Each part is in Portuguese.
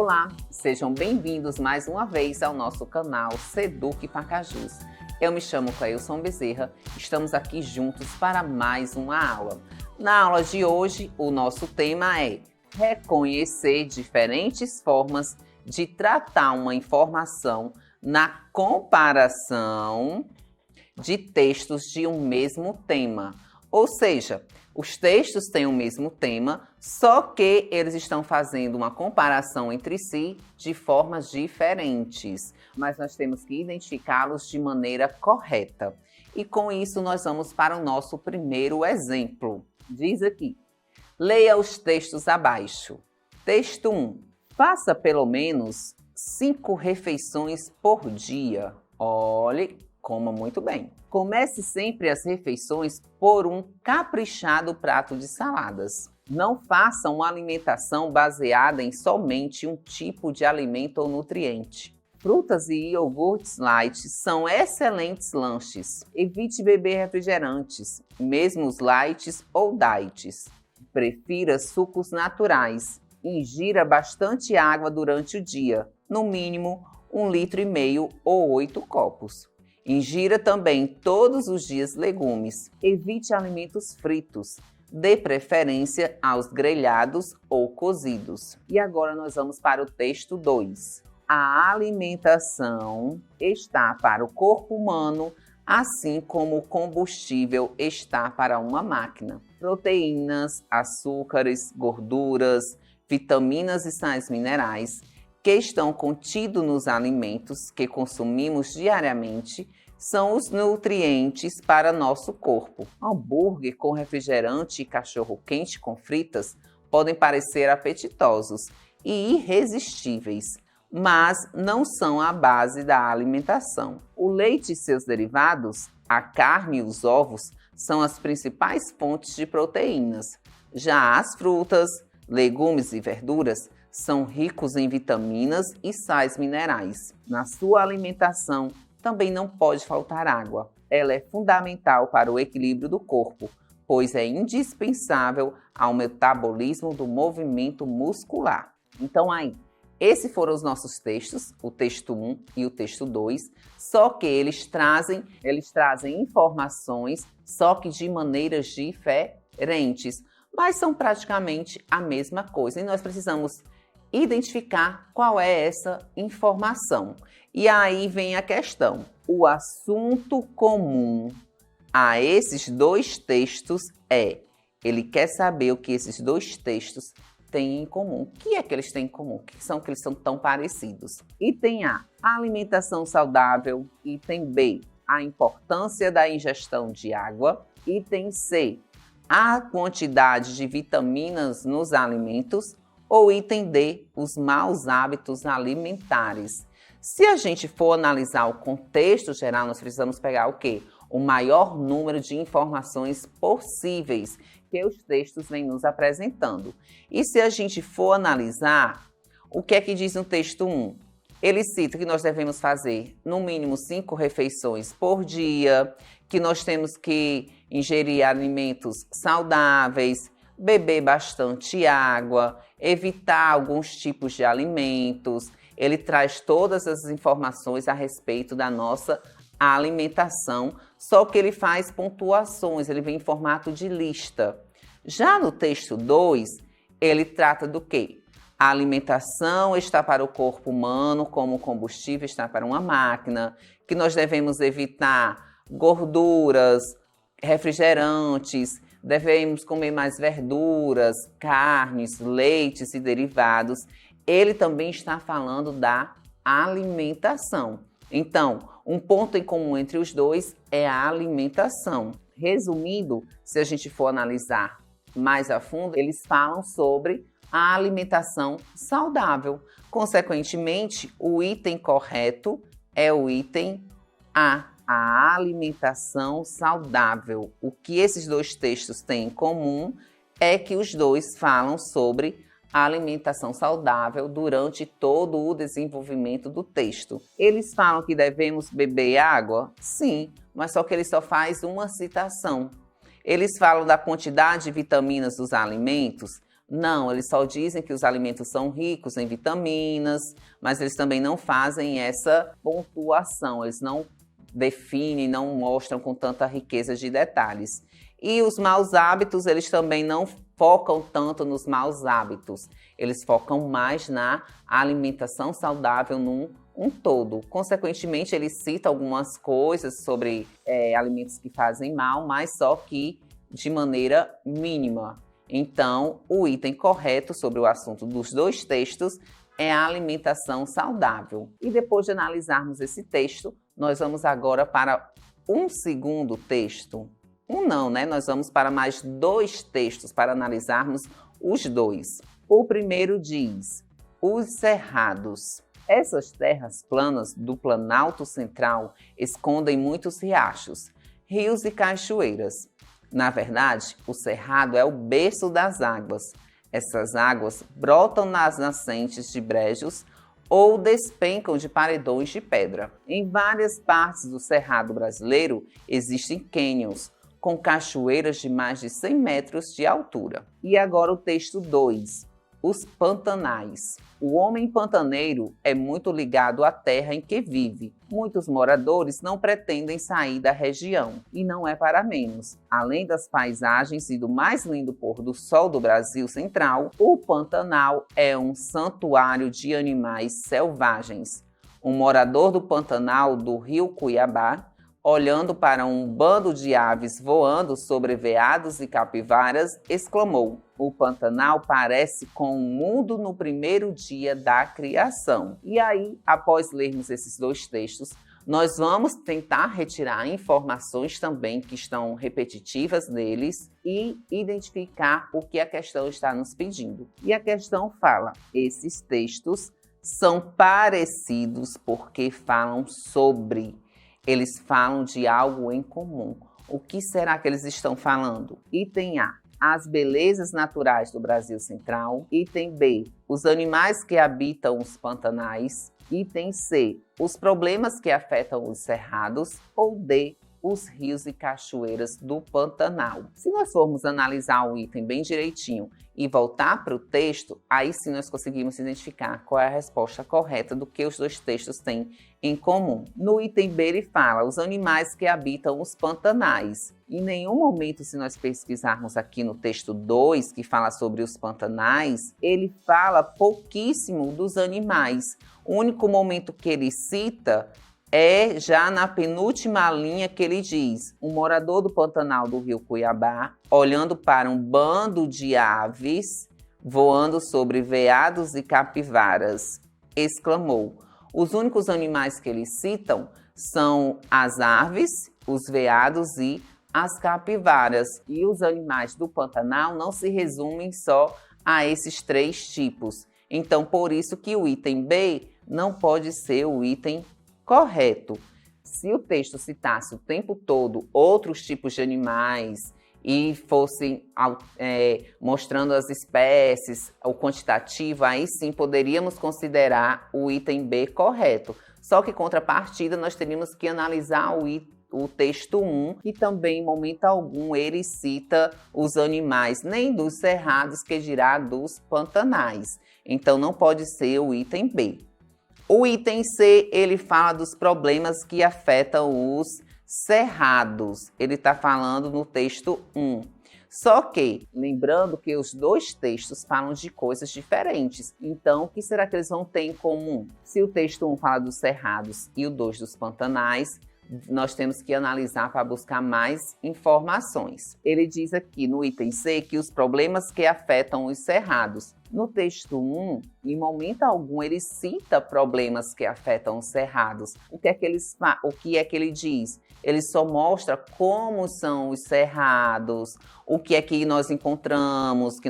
Olá, sejam bem-vindos mais uma vez ao nosso canal Seduc Pacajus. Eu me chamo Cleilson Bezerra, estamos aqui juntos para mais uma aula. Na aula de hoje, o nosso tema é reconhecer diferentes formas de tratar uma informação na comparação de textos de um mesmo tema. Ou seja, os textos têm o mesmo tema, só que eles estão fazendo uma comparação entre si de formas diferentes. Mas nós temos que identificá-los de maneira correta. E com isso nós vamos para o nosso primeiro exemplo. Diz aqui, leia os textos abaixo. Texto 1. Faça pelo menos 5 refeições por dia. Olhe, coma muito bem. Comece sempre as refeições por um caprichado prato de saladas. Não faça uma alimentação baseada em somente um tipo de alimento ou nutriente. Frutas e iogurtes light são excelentes lanches. Evite beber refrigerantes, mesmo os lights ou diets. Prefira sucos naturais. Ingira bastante água durante o dia, no mínimo 1,5 litro ou 8 copos. Ingira também todos os dias legumes. Evite alimentos fritos. Dê preferência aos grelhados ou cozidos. E agora nós vamos para o texto 2. A alimentação está para o corpo humano, assim como o combustível está para uma máquina. Proteínas, açúcares, gorduras, vitaminas e sais minerais que estão contidos nos alimentos que consumimos diariamente são os nutrientes para nosso corpo. Hambúrguer com refrigerante e cachorro-quente com fritas podem parecer apetitosos e irresistíveis, mas não são a base da alimentação. O leite e seus derivados, a carne e os ovos, são as principais fontes de proteínas. Já as frutas, legumes e verduras são ricos em vitaminas e sais minerais. Na sua alimentação também não pode faltar água. Ela é fundamental para o equilíbrio do corpo, pois é indispensável ao metabolismo do movimento muscular. Então aí, esses foram os nossos textos, o texto 1 e o texto 2, só que eles trazem informações, só que de maneiras diferentes, mas são praticamente a mesma coisa e nós precisamos identificar qual é essa informação. E aí vem a questão, o assunto comum a esses dois textos é, ele quer saber o que esses dois textos têm em comum. O que é que eles têm em comum? O que são que eles são tão parecidos? Item A, alimentação saudável. Item B, a importância da ingestão de água. Item C, a quantidade de vitaminas nos alimentos. Ou item D, os maus hábitos alimentares. Se a gente for analisar o contexto geral, nós precisamos pegar o quê? O maior número de informações possíveis que os textos vêm nos apresentando. E se a gente for analisar, o que é que diz no texto 1? Ele cita que nós devemos fazer no mínimo 5 refeições por dia, que nós temos que ingerir alimentos saudáveis, beber bastante água, evitar alguns tipos de alimentos. Ele traz todas as informações a respeito da nossa alimentação, só que ele faz pontuações, ele vem em formato de lista. Já no texto 2, ele trata do quê? A alimentação está para o corpo humano, como o combustível está para uma máquina, que nós devemos evitar gorduras, refrigerantes, devemos comer mais verduras, carnes, leites e derivados. Ele também está falando da alimentação. Então, um ponto em comum entre os dois é a alimentação. Resumindo, se a gente for analisar mais a fundo, eles falam sobre a alimentação saudável. Consequentemente, o item correto é o item A. A alimentação saudável. O que esses dois textos têm em comum é que os dois falam sobre a alimentação saudável durante todo o desenvolvimento do texto. Eles falam que devemos beber água? Sim, mas só que ele só faz uma citação. Eles falam da quantidade de vitaminas dos alimentos, Não, eles só dizem que os alimentos são ricos em vitaminas, mas eles também não fazem essa pontuação, eles não definem, não mostram com tanta riqueza de detalhes. E os maus hábitos, eles também não focam tanto nos maus hábitos, eles focam mais na alimentação saudável num todo. Consequentemente, ele cita algumas coisas sobre alimentos que fazem mal, mas só que de maneira mínima. Então, o item correto sobre o assunto dos dois textos é a alimentação saudável. E depois de analisarmos esse texto, nós vamos agora para um segundo texto. Não, né? Nós vamos para mais dois textos para analisarmos os dois. O primeiro diz: os cerrados. Essas terras planas do Planalto Central escondem muitos riachos, rios e cachoeiras. Na verdade, o cerrado é o berço das águas. Essas águas brotam nas nascentes de brejos ou despencam de paredões de pedra. Em várias partes do cerrado brasileiro existem cânions, com cachoeiras de mais de 100 metros de altura. E agora o texto 2, os pantanais. O homem pantaneiro é muito ligado à terra em que vive. Muitos moradores não pretendem sair da região, e não é para menos. Além das paisagens e do mais lindo pôr do sol do Brasil Central, o Pantanal é um santuário de animais selvagens. Um morador do Pantanal do Rio Cuiabá, olhando para um bando de aves voando sobre veados e capivaras, exclamou: o Pantanal parece com o mundo no primeiro dia da criação. E aí, após lermos esses dois textos, nós vamos tentar retirar informações também que estão repetitivas neles e identificar o que a questão está nos pedindo. E a questão fala: esses textos são parecidos porque falam sobre. Eles falam de algo em comum. O que será que eles estão falando? Item A: as belezas naturais do Brasil Central. Item B: os animais que habitam os pantanais. Item C: os problemas que afetam os cerrados. Ou D: os rios e cachoeiras do Pantanal. Se nós formos analisar o item bem direitinho e voltar para o texto, aí sim nós conseguimos identificar qual é a resposta correta do que os dois textos têm em comum. No item B ele fala: os animais que habitam os pantanais. Em nenhum momento, se nós pesquisarmos aqui no texto 2, que fala sobre os pantanais, ele fala pouquíssimo dos animais. O único momento que ele cita é já na penúltima linha, que ele diz: um morador do Pantanal do Rio Cuiabá, olhando para um bando de aves voando sobre veados e capivaras, exclamou. Os únicos animais que eles citam são as aves, os veados e as capivaras. E os animais do Pantanal não se resumem só a esses três tipos. Então, por isso que o item B não pode ser o item correto. Se o texto citasse o tempo todo outros tipos de animais e fosse mostrando as espécies, o quantitativo, aí sim poderíamos considerar o item B correto. Só que, em contrapartida, nós teríamos que analisar o texto 1, que também, em momento algum, ele cita os animais, nem dos cerrados, que dirá dos pantanais. Então, não pode ser o item B. O item C, ele fala dos problemas que afetam os cerrados. Ele está falando no texto 1. Só que, lembrando que os dois textos falam de coisas diferentes. Então, o que será que eles vão ter em comum? Se o texto 1 fala dos cerrados e o 2 dos pantanais, nós temos que analisar para buscar mais informações. Ele diz aqui no item C que os problemas que afetam os cerrados. No texto 1, em momento algum, ele cita problemas que afetam os cerrados. O que é que ele diz? Ele só mostra como são os cerrados, o que é que nós encontramos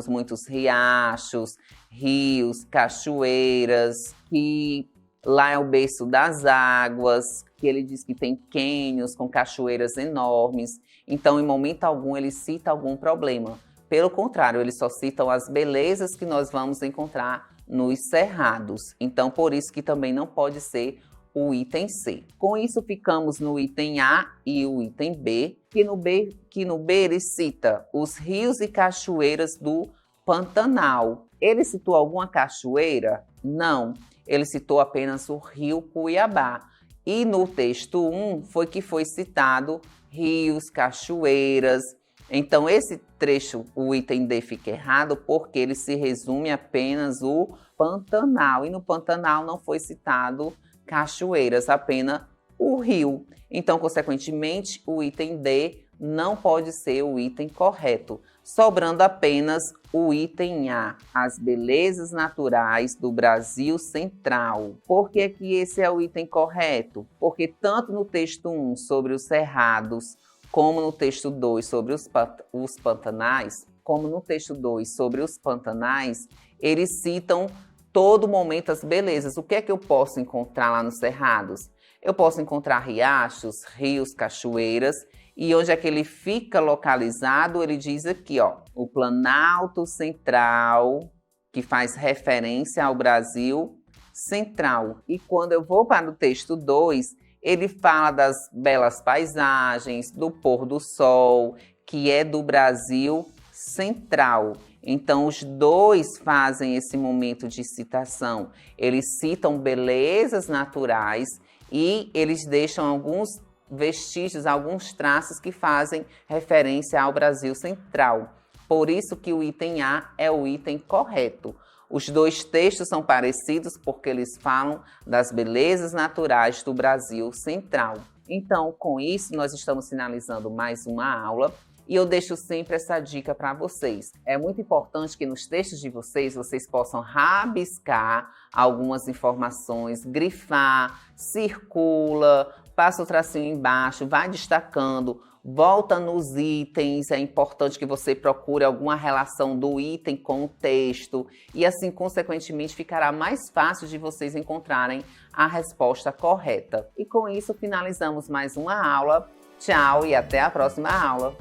muitos riachos, rios, cachoeiras, que lá é o berço das águas, que ele diz que tem cânions com cachoeiras enormes. Então, em momento algum, ele cita algum problema. Pelo contrário, eles só citam as belezas que nós vamos encontrar nos cerrados. Então, por isso que também não pode ser o item C. Com isso, ficamos no item A e o item B, que no B ele cita os rios e cachoeiras do Pantanal. Ele citou alguma cachoeira? Não, ele citou apenas o rio Cuiabá. E no texto 1 foi que foi citado rios, cachoeiras. Então esse trecho, o item D, fica errado porque ele se resume apenas o Pantanal. E no Pantanal não foi citado cachoeiras, apenas o rio. Então, consequentemente, o item D não pode ser o item correto, sobrando apenas o item A, as belezas naturais do Brasil Central. Por que que esse é o item correto? Porque tanto no texto 1 sobre os cerrados, como no texto 2 sobre os pantanais, eles citam todo momento as belezas. O que é que eu posso encontrar lá nos cerrados? Eu posso encontrar riachos, rios, cachoeiras. E onde é que ele fica localizado? Ele diz aqui, ó, o Planalto Central, que faz referência ao Brasil Central. E quando eu vou para o texto 2, ele fala das belas paisagens, do pôr do sol, que é do Brasil Central. Então, os dois fazem esse momento de citação. Eles citam belezas naturais e eles deixam alguns vestígios, alguns traços que fazem referência ao Brasil Central. Por isso que o item A é o item correto. Os dois textos são parecidos porque eles falam das belezas naturais do Brasil Central. Então, com isso, nós estamos finalizando mais uma aula. E eu deixo sempre essa dica para vocês. É muito importante que nos textos de vocês possam rabiscar algumas informações, grifar, circula, passa o tracinho embaixo, vai destacando, volta nos itens. É importante que você procure alguma relação do item com o texto e assim, consequentemente, ficará mais fácil de vocês encontrarem a resposta correta. E com isso, finalizamos mais uma aula. Tchau e até a próxima aula!